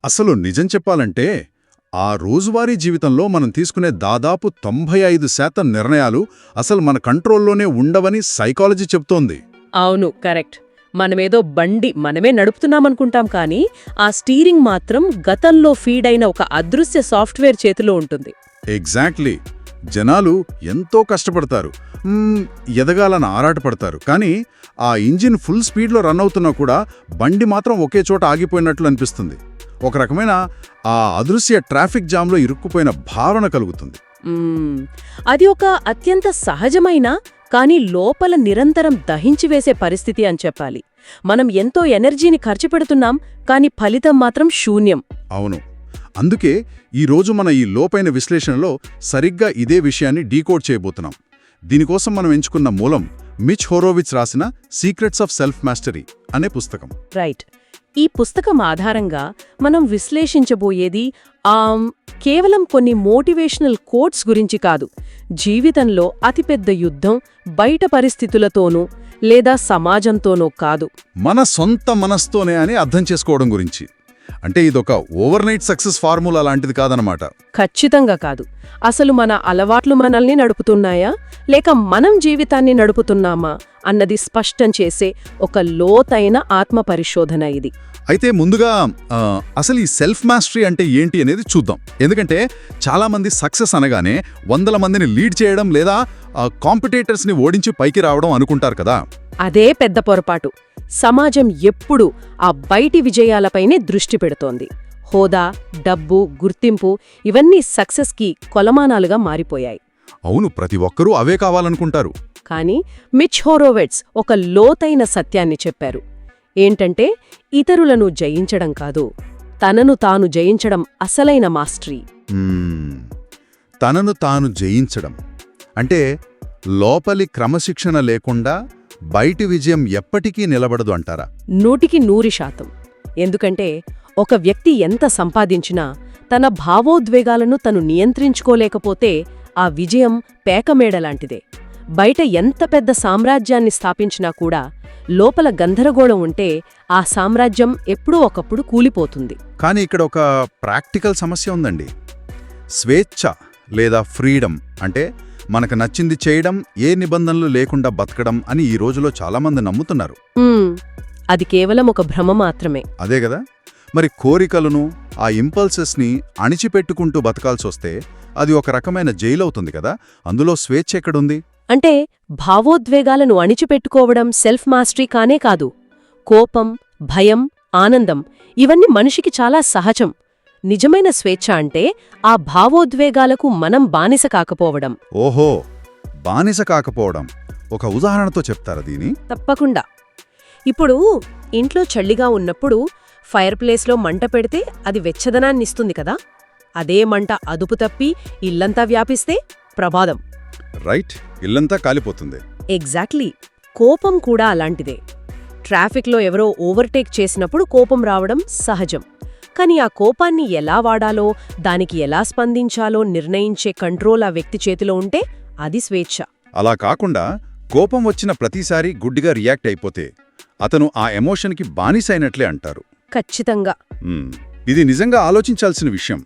అసలు నిజం చెప్పాలంటే ఆ రోజువారీ జీవితంలో మనం తీసుకునే దాదాపు 95% నిర్ణయాలు అసలు మన కంట్రోల్లోనే ఉండవని సైకాలజీ చెప్తోంది. అవును, కరెక్ట్. మనమేదో బండి మనమే నడుపుతున్నామనుకుంటాం కానీ ఆ స్టీరింగ్ మాత్రం గతంలో ఫీడ్ అయిన ఒక అదృశ్య సాఫ్ట్వేర్ చేతిలో ఉంటుంది. ఎగ్జాక్ట్లీ. జనాలు ఎంతో కష్టపడతారు, ఎదగాలని ఆరాటపడతారు, కానీ ఆ ఇంజిన్ ఫుల్ స్పీడ్లో రన్ అవుతున్నా కూడా బండి మాత్రం ఒకే చోట ఆగిపోయినట్లు అనిపిస్తుంది. ఒక రకమైన ఆ అదృశ్య ట్రాఫిక్ జామ్లో ఇరుక్కుపోయిన భావన కలుగుతుంది. అది ఒక అత్యంత సహజమైన కానీ లోపల నిరంతరం దహించివేసే పరిస్థితి అని చెప్పాలి. మనం ఎంతో ఎనర్జీని ఖర్చు పెడుతున్నాం, కానీ ఫలితం మాత్రం శూన్యం. అవును. అందుకే ఈరోజు మన ఈ లోపైన విశ్లేషణలో సరిగ్గా ఇదే విషయాన్ని డీకోడ్ చేయబోతున్నాం. దీనికోసం మనం ఎంచుకున్న మూలం మిచ్ హోరోవిట్జ్ రాసిన సీక్రెట్స్ ఆఫ్ సెల్ఫ్ మాస్టరీ అనే పుస్తకం. రైట్. ఈ పుస్తకం ఆధారంగా మనం విశ్లేషించబోయేది కేవలం కొన్ని మోటివేషనల్ కోట్స్ గురించి కాదు, జీవితంలో అతిపెద్ద యుద్ధం బయట పరిస్థితులతోనూ లేదా సమాజంతోనూ కాదు, మన సొంత మనస్తోనే అని అర్థం చేసుకోవడం గురించి. అంటే ఇదొక ఓవర్నైట్ సక్సెస్ ఫార్ములా లాంటిది కాదనమాట. ఖచ్చితంగా కాదు. అసలు మన అలవాట్లు మనల్ని నడుపుతున్నాయా లేక మనం జీవితాన్ని నడుపుతున్నామా అన్నది స్పష్టం చేసే ఒక లోతైన ఆత్మపరిశోధన ఇది. అయితే ముందుగా అసలు ఈ సెల్ఫ్ మాస్టరీ అంటే ఏంటి అనేది చూద్దాం. ఎందుకంటే చాలామంది సక్సెస్ అనగానే 100 మందిని లీడ్ చేయడం లేదా కాంపిటేటర్స్ని ఓడించి పైకి రావడం అనుకుంటారు కదా. అదే పెద్ద పొరపాటు. సమాజం ఎప్పుడూ ఆ బయటి విజయాలపైనే దృష్టి పెడుతోంది. హోదా, డబ్బు, గుర్తింపు ఇవన్నీ సక్సెస్కి కొలమానాలుగా మారిపోయాయి. అవును, ప్రతి ఒక్కరూ అవే కావాలనుకుంటారు. కానీ మిచ్ హోరోవిట్జ్ ఒక లోతైన సత్యాన్ని చెప్పారు. ఏంటంటే ఇతరులను జయించడం కాదు, తనను తాను జయించడం అసలైన మాస్టరీ. తనను తాను జయించడం అంటే లోపలి క్రమశిక్షణ లేకుండా బయటి విజయం ఎప్పటికీ నిలబడదు అంటారా? 100%. ఎందుకంటే ఒక వ్యక్తి ఎంత సంపాదించినా తన భావోద్వేగాలను తను నియంత్రించుకోలేకపోతే ఆ విజయం పేకమేడలాంటిదే. బయట ఎంత పెద్ద సామ్రాజ్యాన్ని స్థాపించినా కూడా లోపల గందరగోళం ఉంటే ఆ సామ్రాజ్యం ఎప్పుడూ ఒకప్పుడు కూలిపోతుంది. కానీ ఇక్కడ ఒక ప్రాక్టికల్ సమస్య ఉందండి. స్వేచ్ఛ లేదా ఫ్రీడమ్ అంటే మనకు నచ్చింది చేయడం, ఏ నిబంధనలు లేకుండా బతకడం అని ఈ రోజులో చాలామంది నమ్ముతున్నారు. అది కేవలం ఒక భ్రమ మాత్రమే. అదే కదా. మరి కోరికలను, ఆ ఇంపల్సెస్ని అణిచిపెట్టుకుంటూ బతకాల్సొస్తే అది ఒక రకమైన జైలవుతుంది కదా. అందులో స్వేచ్ఛ ఎక్కడుంది? అంటే భావోద్వేగాలను అణిచిపెట్టుకోవడం సెల్ఫ్ మాస్టరీ కానే కాదు. కోపం, భయం, ఆనందం ఇవన్నీ మనిషికి చాలా సహజం. నిజమైన స్వేచ్ఛ అంటే ఆ భావోద్వేగాలకు మనం బానిస కాకపోవడం. ఓహో, బానిస కాకపోవడం. ఒక ఉదాహరణతో చెప్తారా దీని? తప్పకుండా. ఇప్పుడు ఇంట్లో చల్లిగా ఉన్నప్పుడు ఫైర్ ప్లేస్లో మంట పెడితే అది వెచ్చదనాన్నిస్తుంది కదా. అదే మంట అదుపు తప్పి ఇల్లంతా వ్యాపిస్తే ప్రమాదం. రైట్, ఇల్లంతా కాలిపోతుంది. ఎగ్జాక్ట్లీ. కోపం కూడా అలాంటిదే. ట్రాఫిక్లో ఎవరో ఓవర్టేక్ చేసినప్పుడు కోపం రావడం సహజం. కానీ ఆ కోపాన్ని ఎలా వాడాలో, దానికి ఎలా స్పందించాలో నిర్ణయించే కంట్రోల్ ఆ వ్యక్తి చేతిలో ఉంటే అది స్వేచ్ఛ. అలా కాకుండా కోపం వచ్చిన ప్రతిసారి గుడ్డిగా రియాక్ట్ అయిపోతే అతను ఆ ఎమోషన్కి బానిసైనట్లే అంటారు. ఖచ్చితంగా. ఇది నిజంగా ఆలోచించాల్సిన విషయం.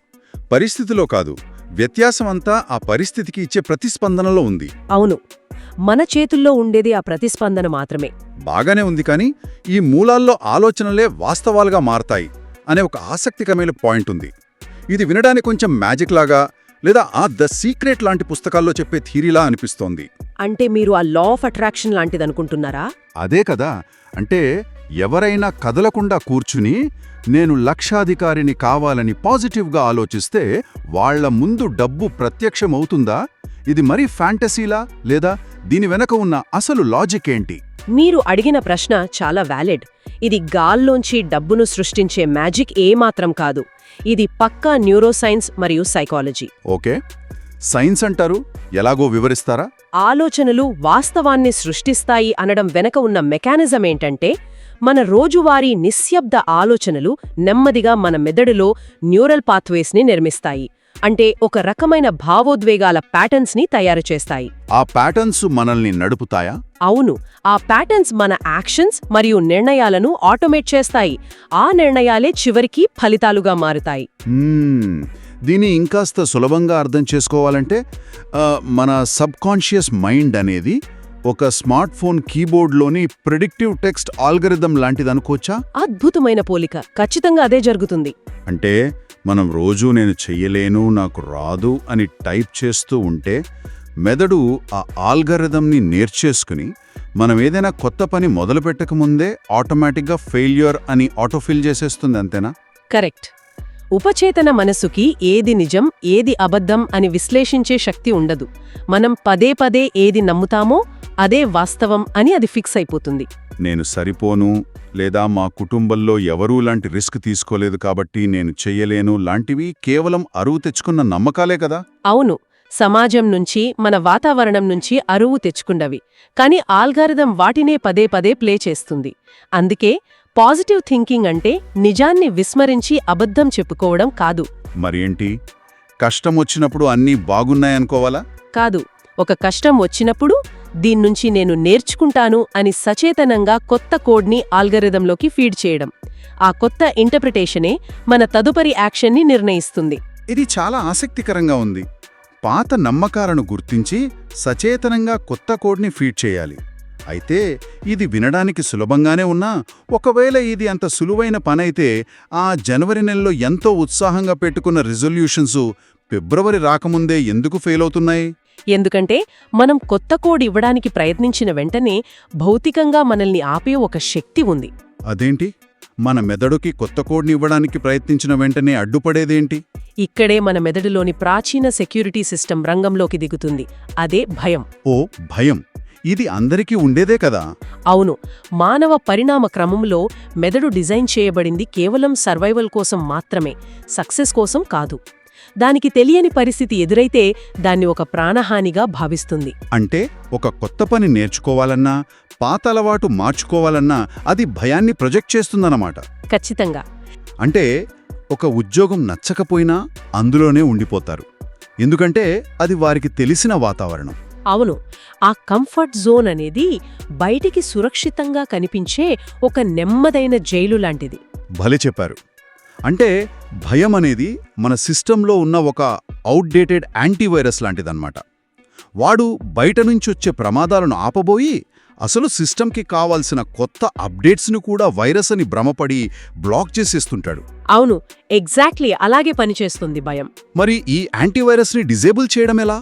పరిస్థితిలో కాదు, వ్యత్యాసమంతా ఆ పరిస్థితికి ఇచ్చే ప్రతిస్పందనలో ఉంది. అవును, మన చేతుల్లో ఉండేది ఆ ప్రతిస్పందన మాత్రమే. బాగానే ఉంది, కానీ ఈ మూలాల్లో ఆలోచనలే వాస్తవాలుగా మారతాయి అనే ఒక ఆసక్తికరమైన పాయింట్ ఉంది. ఇది వినడానికి కొంచెం మ్యాజిక్ లాగా లేదా ద సీక్రెట్ లాంటి పుస్తకాల్లో చెప్పే థీరీలా అనిపిస్తోంది. అంటే మీరు ఆ లా ఆఫ్ అట్రాక్షన్ లాంటిదనుకుంటున్నారా? అదే కదా. అంటే ఎవరైనా కదలకుండా కూర్చుని నేను లక్షాధికారిని కావాలని పాజిటివ్గా ఆలోచిస్తే వాళ్ల ముందు డబ్బు ప్రత్యక్షమవుతుందా? ఇది మరీ ఫ్యాంటసీలా లేదా దీని వెనక ఉన్న అసలు లాజిక్ ఏంటి? మీరు అడిగిన ప్రశ్న చాలా వ్యాలిడ్. ఇది గాల్లోంచి డబ్బును సృష్టించే మ్యాజిక్ ఏమాత్రం కాదు. ఇది పక్కా న్యూరోసైన్స్ మరియు సైకాలజీ. ఓకే, సైన్స్ అంటారు, ఎలాగో వివరిస్తారా? ఆలోచనలు వాస్తవాన్ని సృష్టిస్తాయి అనడం వెనక ఉన్న మెకానిజం ఏంటంటే, మన రోజువారీ నిశ్శబ్ద ఆలోచనలు నెమ్మదిగా మన మెదడులో న్యూరల్ పాత్వేస్ని నిర్మిస్తాయి. అంటే ఒక రకమైన భావోద్వేగాల ప్యాటర్న్స్ని తయారు చేస్తాయి. ఆ ప్యాటర్న్స్ మనల్ని నడుపుతాయా? అవును, ఆ ప్యాటర్న్స్ మన యాక్షన్స్ మరియు నిర్ణయాలను ఆటోమేట్ చేస్తాయి. ఆ నిర్ణయాలే చివరికి ఫలితాలుగా మారుతాయి. దీన్ని ఇంకాస్త సులభంగా అర్థం చేసుకోవాలంటే మన సబ్కాన్షియస్ మైండ్ అనేది ఒక స్మార్ట్ ఫోన్ కీబోర్డ్లోని ప్రిడిక్టివ్ టెక్స్ట్ ఆల్గరిథం లాంటిదనుకోవచ్చా? అద్భుతమైన పోలిక. ఖచ్చితంగా అదే జరుగుతుంది. అంటే మనం రోజూ నేను చెయ్యలేను, నాకు రాదు అని టైప్ చేస్తూ ఉంటే మెదడు ఆ ఆల్గరిథంని నేర్చేసుకుని మనం ఏదైనా కొత్త పని మొదలుపెట్టకముందే ఆటోమేటిక్గా ఫెయిల్యూర్ అని ఆటోఫిల్ చేసేస్తుంది, అంతేనా? కరెక్ట్. ఉపచేతన మనసుకి ఏది నిజం, ఏది అబద్ధం అని విశ్లేషించే శక్తి ఉండదు. మనం పదే పదే ఏది నమ్ముతామో అదే వాస్తవం అని అది ఫిక్స్ అయిపోతుంది. నేను సరిపోను, లేదా మా కుటుంబంలో ఎవరూ లాంటి రిస్క్ తీసుకోలేదు కాబట్టి నేను చెయ్యలేను లాంటివి కేవలం అరువు తెచ్చుకున్న నమ్మకాలే కదా? అవును, సమాజం నుంచి, మన వాతావరణం నుంచి అరువు తెచ్చుకుండవి. కాని ఆల్గారిథం వాటినే పదే పదే ప్లే చేస్తుంది. అందుకే పాజిటివ్ థింకింగ్ అంటే నిజాన్ని విస్మరించి అబద్ధం చెప్పుకోవడం కాదు. మరేంటి, కష్టం వచ్చినప్పుడు అన్నీ బాగున్నాయనుకోవాలా? కాదు. ఒక కష్టం వచ్చినప్పుడు దీన్నుంచి నేను నేర్చుకుంటాను అని సచేతనంగా కొత్త కోడ్ని ఆల్గరిథంలోకి ఫీడ్ చేయడం. ఆ కొత్త ఇంటర్ప్రిటేషనే మన తదుపరి యాక్షన్ని నిర్ణయిస్తుంది. ఇది చాలా ఆసక్తికరంగా ఉంది. పాత నమ్మకాలను గుర్తించి సచేతనంగా కొత్త కోడ్ని ఫీడ్ చేయాలి. అయితే ఇది వినడానికి సులభంగానే ఉన్నా, ఒకవేళ ఇది అంత సులువైన పనైతే ఆ జనవరి నెలలో ఎంతో ఉత్సాహంగా పెట్టుకున్న రిజల్యూషన్స్ ఫిబ్రవరి రాకముందే ఎందుకు ఫెయిల్ అవుతున్నాయి? ఎందుకంటే మనం కొత్త కోడ్ ఇవ్వడానికి ప్రయత్నించిన వెంటనే భౌతికంగా మనల్ని ఆపే ఒక శక్తి ఉంది. అదేంటి? మన మెదడుకి కొత్త కోడ్ని ఇవ్వడానికి ప్రయత్నించిన వెంటనే అడ్డుపడేదేంటి? ఇక్కడే మన మెదడులోని ప్రాచీన సెక్యూరిటీ సిస్టమ్ రంగంలోకి దిగుతుంది. అదే భయం. ఓ, భయం. ఇది అందరికీ ఉండేదే కదా? అవును. మానవ పరిణామ క్రమంలో మెదడు డిజైన్ చేయబడింది కేవలం సర్వైవల్ కోసం మాత్రమే, సక్సెస్ కోసం కాదు. దానికి తెలియని పరిస్థితి ఎదురైతే దాన్ని ఒక ప్రాణహానిగా భావిస్తుంది. అంటే ఒక కొత్త పని నేర్చుకోవాలన్నా, పాత అలవాటు మార్చుకోవాలన్నా అది భయాన్ని ప్రొజెక్ట్ చేస్తుందన్నమాట. ఖచ్చితంగా. అంటే ఒక ఉద్యోగం నచ్చకపోయినా అందులోనే ఉండిపోతారు, ఎందుకంటే అది వారికి తెలిసిన వాతావరణం. అవును. ఆ కంఫర్ట్ జోన్ అనేది బయటికి సురక్షితంగా కనిపించే ఒక నెమ్మదైన జైలు లాంటిది. భలే చెప్పారు. అంటే భయం అనేది మన సిస్టంలో ఉన్న ఒక అవుట్డేటెడ్ యాంటీవైరస్ లాంటిదన్నమాట. వాడు బయట నుంచొచ్చే ప్రమాదాలను ఆపబోయి అసలు సిస్టంకి కావాల్సిన కొత్త అప్డేట్స్ను కూడా వైరస్ అని భ్రమపడి బ్లాక్ చేసేస్తుంటాడు. అవును, ఎగ్జాక్ట్లీ అలాగే పనిచేస్తుంది భయం. మరి ఈ యాంటీవైరస్ని డిజేబుల్ చేయడం ఎలా?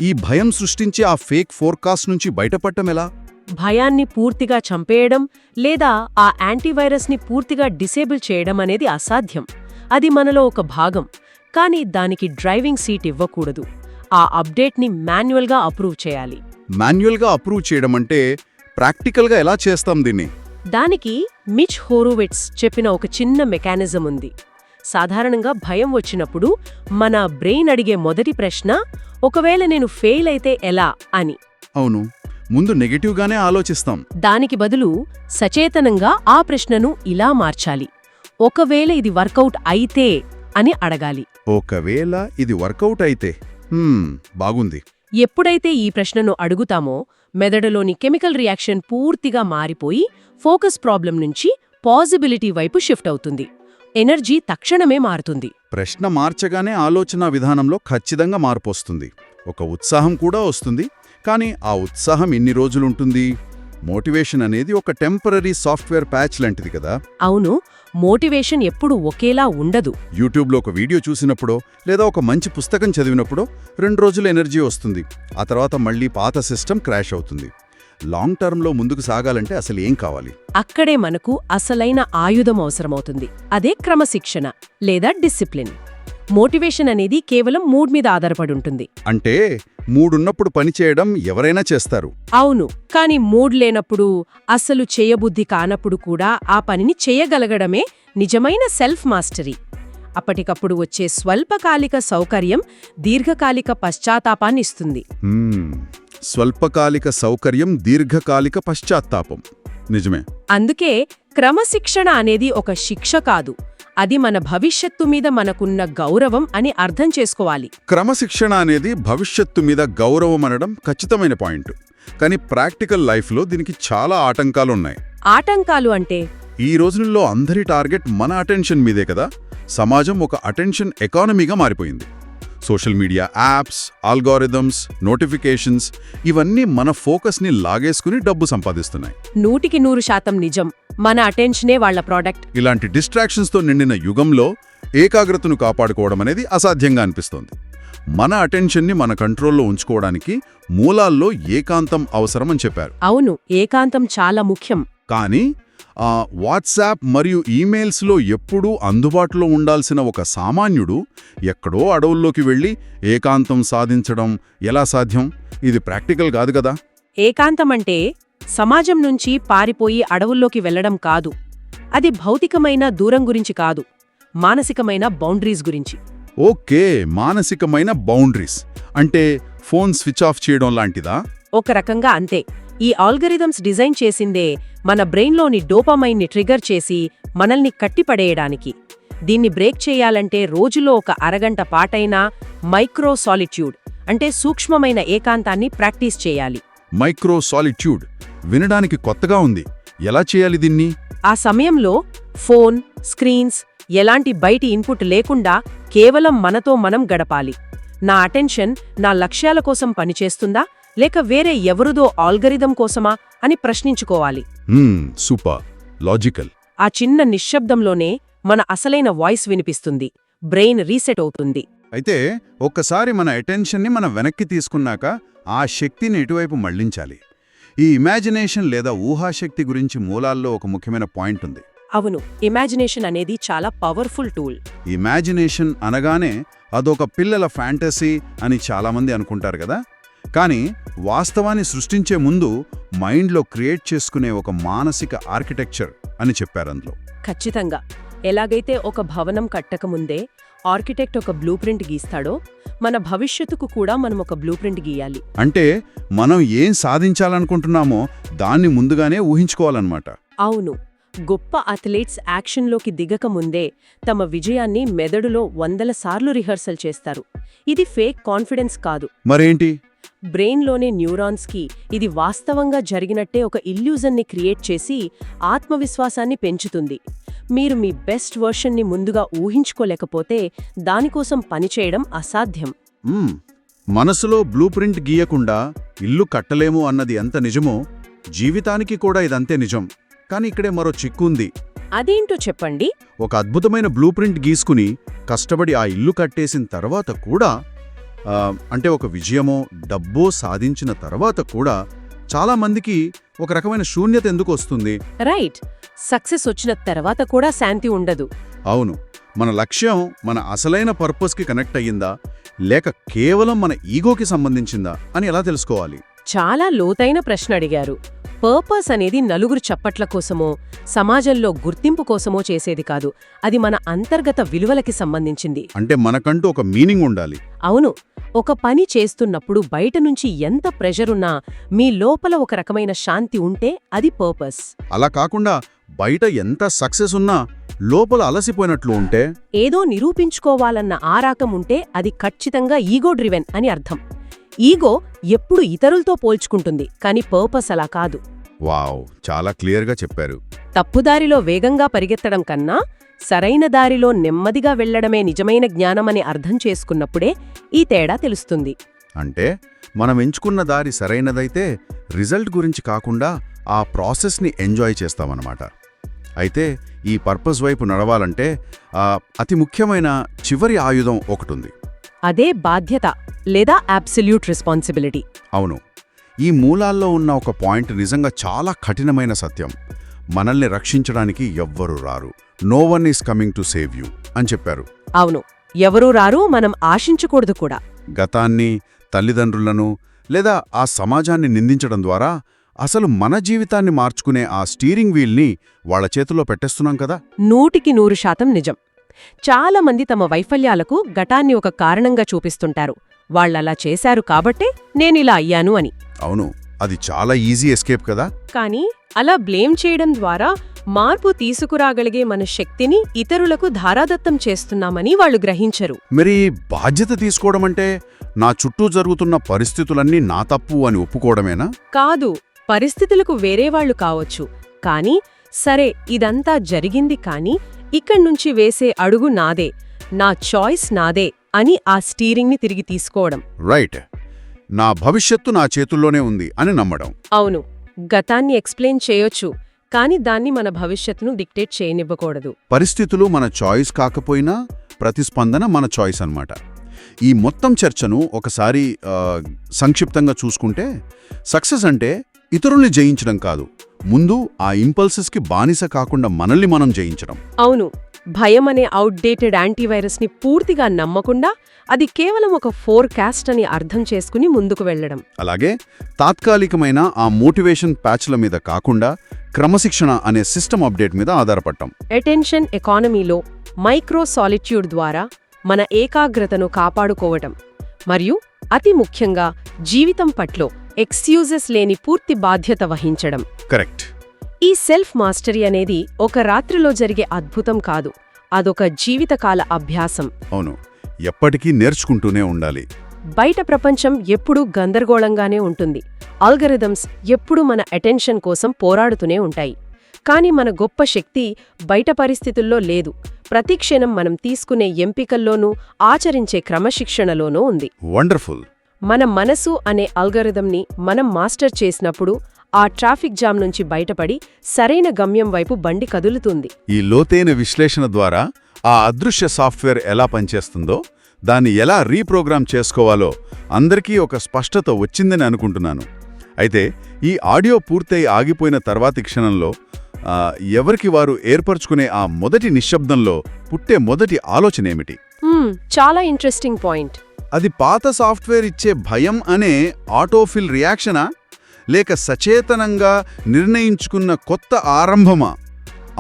ఈ భయం సృష్టించే ఆ ఫేక్ ఫోర్కాస్ట్ నుంచి బయటపడటం ఎలా? భయాన్ని పూర్తిగా చంపేయడం లేదా ఆ యాంటీవైరస్ని పూర్తిగా డిసేబుల్ చేయడం అనేది అసాధ్యం. అది మనలో ఒక భాగం. కానీ దానికి డ్రైవింగ్ సీట్ ఇవ్వకూడదు. ఆ అప్డేట్ని మాన్యువల్గా అప్రూవ్ చేయాలి. మాన్యువల్గా అప్రూవ్ చేయడం అంటే ప్రాక్టికల్గా ఎలా చేస్తాం దీన్ని? దానికి మిచ్ హోరోవిట్స్ చెప్పిన ఒక చిన్న మెకానిజం ఉంది. సాధారణంగా భయం వచ్చినప్పుడు మన బ్రెయిన్ అడిగే మొదటి ప్రశ్న, ఒకవేళ నేను ఫెయిల్ అయితే ఎలా అని. అవును, ముందు నెగటివ్గానే ఆలోచిస్తాం. దానికి బదులు సచేతనంగా ఆ ప్రశ్నను ఇలా మార్చాలి, ఒకవేళ ఇది వర్కౌట్ అయితే అని అడగాలి. ఒకవేళ ఇది వర్కౌట్ అయితే, బాగుంది. ఎప్పుడైతే ఈ ప్రశ్నను అడుగుతామో మెదడులోని కెమికల్ రియాక్షన్ పూర్తిగా మారిపోయి ఫోకస్ ప్రాబ్లం నుంచి పాజిబిలిటీ వైపు షిఫ్ట్ అవుతుంది. ఎనర్జీ తక్షణమే మారుతుంది. ప్రశ్న మార్చగానే ఆలోచన విధానంలో ఖచ్చితంగా మార్పు వస్తుంది. ఒక ఉత్సాహం కూడా వస్తుంది. కానీ ఆ ఉత్సాహం ఎన్ని రోజులుంటుంది? మోటివేషన్ అనేది ఒక టెంపరరీ సాఫ్ట్వేర్ ప్యాచ్ లాంటిది కదా? అవును, మోటివేషన్ ఎప్పుడూ ఒకేలా ఉండదు. యూట్యూబ్లో ఒక వీడియో చూసినప్పుడో లేదా ఒక మంచి పుస్తకం చదివినప్పుడో 2 రోజులు ఎనర్జీ వస్తుంది. ఆ తర్వాత మళ్ళీ పాత సిస్టమ్ క్రాష్ అవుతుంది. లాంగ్ టర్మ్లో ముందుకు సాగాలంటే అసలు ఏం కావాలి? అక్కడే మనకు అసలైన ఆయుధం అవసరమవుతుంది. అదే క్రమశిక్షణ లేదా డిసిప్లిన్. మోటివేషన్ అనేది కేవలం మూడ్ మీద ఆధారపడుంటుంది. అంటే మూడున్నప్పుడు పనిచేయడం ఎవరైనా చేస్తారు. అవును, కానీ మూడ్ లేనప్పుడు, అసలు చేయబుద్ధి కానప్పుడు కూడా ఆ పనిని చేయగలగడమే నిజమైన సెల్ఫ్ మాస్టరీ. అప్పటికప్పుడు వచ్చే స్వల్పకాలిక సౌకర్యం దీర్ఘకాలిక పశ్చాత్తాపాన్నిస్తుంది. స్వల్పకాలిక సౌకర్యం దీర్ఘకాలిక పశ్చాత్తాపం. నిజమే. అందుకే క్రమశిక్షణ అనేది ఒక శిక్ష కాదు, అది మన భవిష్యత్తు మీద మనకున్న గౌరవం అని అర్థం చేసుకోవాలి. క్రమశిక్షణ అనేది భవిష్యత్తు మీద గౌరవం అనడం ఖచ్చితమైన పాయింట్. కానీ ప్రాక్టికల్ లైఫ్లో దీనికి చాలా ఆటంకాలున్నాయి. ఆటంకాలు అంటే ఈ రోజుల్లో అందరి టార్గెట్ మన అటెన్షన్ మీదే కదా. సమాజం ఒక అటెన్షన్ ఎకానమీగా మారిపోయింది. Social media apps, algorithms, notifications ఇవన్నీ మన ఫోకస్ని లాగేసుకుని డబ్బు సంపాదిస్తున్నాయి. 100% నిజం. మన అటెన్షనే వాళ్ళ ప్రోడక్ట్. ఇలాంటి డిస్ట్రాక్షన్స్తో నిండిన యుగంలో ఏకాగ్రతను కాపాడుకోవడం అనేది అసాధ్యంగా అనిపిస్తోంది. మన అటెన్షన్ని మన కంట్రోల్లో ఉంచుకోవడానికి మూలాల్లో ఏకాంతం అవసరమని చెప్పారు. అవును, ఏకాంతం చాలా ముఖ్యం. కానీ వాట్సాప్ మరియు ఈమెయిల్స్లో ఎప్పుడూ అందుబాటులో ఉండాల్సిన ఒక సామాన్యుడు ఎక్కడో అడవుల్లోకి వెళ్ళి ఏకాంతం సాధించడం ఎలా సాధ్యం? ఇది ప్రాక్టికల్ కాదు కదా. ఏకాంతమంటే సమాజం నుంచి పారిపోయి అడవుల్లోకి వెళ్లడం కాదు. అది భౌతికమైన దూరం గురించి కాదు, మానసికమైన బౌండరీస్ గురించి. ఓకే, మానసికమైన బౌండరీస్ అంటే ఫోన్ స్విచ్ ఆఫ్ చేయడం లాంటిదా? ఒక రకంగా అంతే. ఈ ఆల్గరిథమ్స్ డిజైన్ చేసిందే మన బ్రెయిన్లోని డోపామైన్ని ట్రిగర్ చేసి మనల్ని కట్టిపడేయడానికి. దీన్ని బ్రేక్ చేయాలంటే రోజులో ఒక అరగంట పాటైనా మైక్రో సాలిట్యూడ్ అంటే సూక్ష్మమైన ఏకాంతాన్ని ప్రాక్టీస్ చేయాలి. మైక్రో సాలిట్యూడ్ వినడానికి కొత్తగా ఉంది. ఎలా చేయాలి దీన్ని? ఆ సమయంలో ఫోన్, స్క్రీన్స్, ఎలాంటి బయటి ఇన్పుట్ లేకుండా కేవలం మనతో మనం గడపాలి. నా అటెన్షన్ నా లక్ష్యాల కోసం పనిచేస్తుందా లేక వేరే ఎవరిదో ఆల్గరిథం కోసమా అని ప్రశ్నించుకోవాలి. Super logical. ఆ చిన్న నిశ్శబ్దంలోనే మన అసలైన వాయిస్ వినిపిస్తుంది, బ్రెయిన్ రీసెట్ అవుతుంది. అయితే ఒక్కసారి మన అటెన్షన్ని మనం వెనక్కి తీసుకున్నాక ఆ శక్తిని ఎటువైపు మళ్లించాలి? ఈ ఇమాజినేషన్ లేదా ఊహాశక్తి గురించి మూలాల్లో ఒక ముఖ్యమైన పాయింట్ ఉంది. అవును, ఇమాజినేషన్ అనేది చాలా పవర్ఫుల్ టూల్. ఇమాజినేషన్ అనగానే అదొక పిల్లల ఫ్యాంటసీ అని చాలామంది అనుకుంటారు కదా. కానీ వాస్తవాన్ని సృష్టించే ముందు మైండ్లో క్రియేట్ చేసుకునే ఒక మానసిక ఆర్కిటెక్చర్ అని చెప్పారు అందులో. ఖచ్చితంగా. ఎలాగైతే ఒక భవనం కట్టకముందే ఆర్కిటెక్ట్ ఒక బ్లూ ప్రింట్ గీస్తాడో, మన భవిష్యత్తుకు కూడా మనం ఒక బ్లూ ప్రింట్ గీయాలి. అంటే మనం ఏం సాధించాలనుకుంటున్నామో దాన్ని ముందుగానే ఊహించుకోవాలన్నమాట. అవును, గొప్ప అథ్లెట్స్ యాక్షన్లోకి దిగకముందే తమ విజయాన్ని మెదడులో 100 సార్లు రిహర్సల్ చేస్తారు. ఇది ఫేక్ కాన్ఫిడెన్స్ కాదు. మరేంటి? బ్రెయిన్లోని న్యూరాన్స్కి ఇది వాస్తవంగా జరిగినట్టే ఒక ఇల్యూజన్ని క్రియేట్ చేసి ఆత్మవిశ్వాసాన్ని పెంచుతుంది. మీరు మీ బెస్ట్ వర్షన్ని ముందుగా ఊహించుకోలేకపోతే దానికోసం పనిచేయడం అసాధ్యం. మనసులో బ్లూ ప్రింట్ గీయకుండా ఇల్లు కట్టలేము అన్నది ఎంత నిజమో జీవితానికి కూడా ఇదంతే నిజం. కానీ ఇక్కడే మరో చిక్కుంది. అదేంటో చెప్పండి. ఒక అద్భుతమైన బ్లూ ప్రింట్ గీసుకుని కష్టపడి ఆ ఇల్లు కట్టేసిన తర్వాత కూడా అంటే ఒక విజయమో డబ్బో సాధించిన తర్వాత కూడా చాలామందికి ఒక రకమైన శూన్యత ఎందుకు వస్తుంది? రైట్, సక్సెస్ వచ్చిన తర్వాత కూడా శాంతి ఉండదు. అవును, మన లక్ష్యం మన అసలైన పర్పస్కి కనెక్ట్ అయ్యిందా లేక కేవలం మన ఈగోకి సంబంధించిందా అని ఎలా తెలుసుకోవాలి? చాలా లోతైన ప్రశ్న అడిగారు. పర్పస్ అనేది నలుగురు చప్పట్ల కోసమో సమాజంలో గుర్తింపు కోసమో చేసేది కాదు. అది మన అంతర్గత విలువలకి సంబంధించింది. అంటే మనకంటూ ఒక మీనింగ్ ఉండాలి. అవును, ఒక పని చేస్తున్నప్పుడు బయట నుంచి ఎంత ప్రెషరున్నా మీ లోపల ఒక రకమైన శాంతి ఉంటే అది పర్పస్. అలా కాకుండా బయట ఎంత సక్సెస్ ఉన్నా లోపల అలసిపోయినట్లు ఉంటే, ఏదో నిరూపించుకోవాలన్న ఆరాకం ఉంటే అది ఖచ్చితంగా ఈగో డ్రివెన్ అని అర్థం. ఈగో ఎప్పుడు ఇతరులతో పోల్చుకుంటుంది, కానీ పర్పస్ అలా కాదు. వావ్, చాలా క్లియర్గా చెప్పారు. తప్పుదారిలో వేగంగా పరిగెత్తడం కన్నా సరైన దారిలో నెమ్మదిగా వెళ్లడమే నిజమైన జ్ఞానమని అర్థం చేసుకున్నప్పుడే ఈ తేడా తెలుస్తుంది. అంటే మనం ఎంచుకున్న దారి సరైనదైతే రిజల్ట్ గురించి కాకుండా ఆ ప్రాసెస్ని ఎంజాయ్ చేస్తామన్నమాట. అయితే ఈ పర్పస్ వైపు నడవాలంటే అతి ముఖ్యమైన చివరి ఆయుధం ఒకటుంది. అదే బాధ్యత లేదా అబ్సల్యూట్ రెస్పాన్సిబిలిటీ. అవును, ఈ మూలాల్లో ఉన్న ఒక పాయింట్ నిజంగా చాలా కఠినమైన సత్యం. మనల్ని రక్షించడానికి ఎవ్వరూ రారు. No one is coming to save you అని చెప్పారు. అవును, ఎవరూ రారు, మనం ఆశించకూడదు కూడా. గతాన్ని, తల్లిదండ్రులను లేదా ఆ సమాజాన్ని నిందించడం ద్వారా అసలు మన జీవితాన్ని మార్చుకునే ఆ స్టీరింగ్ వీల్ని వాళ్ల చేతుల్లో పెట్టేస్తున్నాం కదా. 100% నిజం. చాలామంది తమ వైఫల్యాలకు గతాన్ని ఒక కారణంగా చూపిస్తుంటారు. వాళ్లలా చేశారు కాబట్టే నేనిలా అయ్యాను అని. అవును, అది చాలా ఈజీ ఎస్కేప్ కదా. కానీ అలా బ్లేమ్ చేయడం ద్వారా మార్పు తీసుకురాగలిగే మన శక్తిని ఇతరులకు ధారాదత్తం చేస్తున్నామని వాళ్ళు గ్రహించరు. మరి బాధ్యత తీసుకోవడం అంటే నా చుట్టూ జరుగుతున్న పరిస్థితులన్నీ నా తప్పు అని ఒప్పుకోవడమేనా? కాదు, పరిస్థితులకు వేరేవాళ్లు కావచ్చు, కానీ సరే ఇదంతా జరిగింది కానీ ఇక్కడ్నుంచి వేసే అడుగు నాదే, నా చాయిస్ నాదే అని ఆ స్టీరింగ్ని తిరిగి తీసుకోవడం. రైట్. నా భవిష్యత్తు నా చేతుల్లోనే ఉంది అని నమ్మడం. అవును, గతాన్ని ఎక్స్ప్లెయిన్ చేయొచ్చు, కానీ దాన్ని మన భవిష్యత్తును డిక్టేట్ చేయనివ్వకూడదు. పరిస్థితులు మన చాయిస్ కాకపోయినా ప్రతిస్పందన మన చాయిస్ అన్నమాట. ఈ మొత్తం చర్చను ఒకసారి సంక్షిప్తంగా చూసుకుంటే, సక్సెస్ అంటే ఇతరుల్ని జయించడం కాదు, ముందు ఆ ఇంపల్సెస్కి బానిస కాకుండా మనల్ని మనం జయించడం. అవును, భయం అనే అవుట్డేటెడ్ యాంటీవైరస్ని పూర్తిగా నమ్మకుండా అది కేవలం ఒక ఫోర్కాస్ట్ అని అర్థం చేసుకుని ముందుకు వెళ్లడం. అలాగే తాత్కాలికమైన ఆ మోటివేషన్ ప్యాచ్ల మీద కాకుండా క్రమశిక్షణ అనే సిస్టమ్ అప్డేట్ మీద ఆధారపడటం. అటెన్షన్ ఎకానమీలో మైక్రో సాలిట్యూడ్ ద్వారా మన ఏకాగ్రతను కాపాడుకోవటం, మరియు అతి ముఖ్యంగా జీవితం పట్ల ఎక్స్క్యూజెస్ లేని పూర్తి బాధ్యత వహించడం. కరెక్ట్. ఈ సెల్ఫ్ మాస్టరీ అనేది ఒక రాత్రిలో జరిగే అద్భుతం కాదు, అదొక జీవితకాల అభ్యాసం. అవును, ఎప్పటికీ నేర్చుకుంటూనే ఉండాలి. బయట ప్రపంచం ఎప్పుడూ గందరగోళంగానే ఉంటుంది, ఆల్గరిథమ్స్ ఎప్పుడూ మన అటెన్షన్ కోసం పోరాడుతూనే ఉంటాయి. కానీ మన గొప్ప శక్తి బయట పరిస్థితుల్లో లేదు, ప్రతి క్షణం మనం తీసుకునే ఎంపికల్లోనూ ఆచరించే క్రమశిక్షణలోనూ ఉంది. వండర్ఫుల్. మన మనసు అనే ఆల్గరిథంని మనం మాస్టర్ చేసినప్పుడు ఆ ట్రాఫిక్ జామ్ నుంచి బయటపడి సరైన గమ్యం వైపు బండి కదులుతుంది. ఈ లోతైన విశ్లేషణ ద్వారా ఆ అదృశ్య సాఫ్ట్వేర్ ఎలా పనిచేస్తుందో, దాన్ని ఎలా రీప్రోగ్రామ్ చేసుకోవాలో అందరికీ ఒక స్పష్టత వచ్చిందని అనుకుంటున్నాను. అయితే ఈ ఆడియో పూర్తయి ఆగిపోయిన తర్వాతి క్షణంలో ఎవరికి వారు ఏర్పరచుకునే ఆ మొదటి నిశ్శబ్దంలో పుట్టే మొదటి ఆలోచనేమిటి? చాలా ఇంట్రెస్టింగ్ పాయింట్. అది పాత సాఫ్ట్వేర్ ఇచ్చే భయం అనే ఆటోఫిల్ రియాక్షనా, లేక సచేతనంగా నిర్ణయించుకున్న కొత్త ఆరంభమా?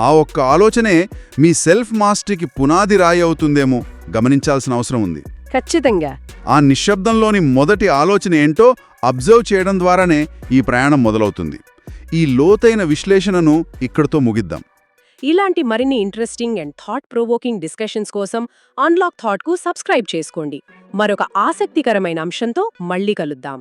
ఆ ఒక్క ఆలోచనే మీ సెల్ఫ్ మాస్టరీకి పునాది రాయి అవుతుందేమో గమనించాల్సిన అవసరం ఉంది. ఖచ్చితంగా. ఆ నిశ్శబ్దంలోని మొదటి ఆలోచన ఏంటో అబ్జర్వ్ చేయడం ద్వారానే ఈ ప్రయాణం మొదలవుతుంది. ఈ లోతైన విశ్లేషణను ఇక్కడితో ముగిద్దాం. ఇలాంటి మరిన్ని interesting and thought provoking discussions కోసం అన్లాక్ థాట్కు సబ్స్క్రైబ్ చేసుకోండి. మరొక ఆసక్తికరమైన అంశంతో మళ్ళీ కలుద్దాం.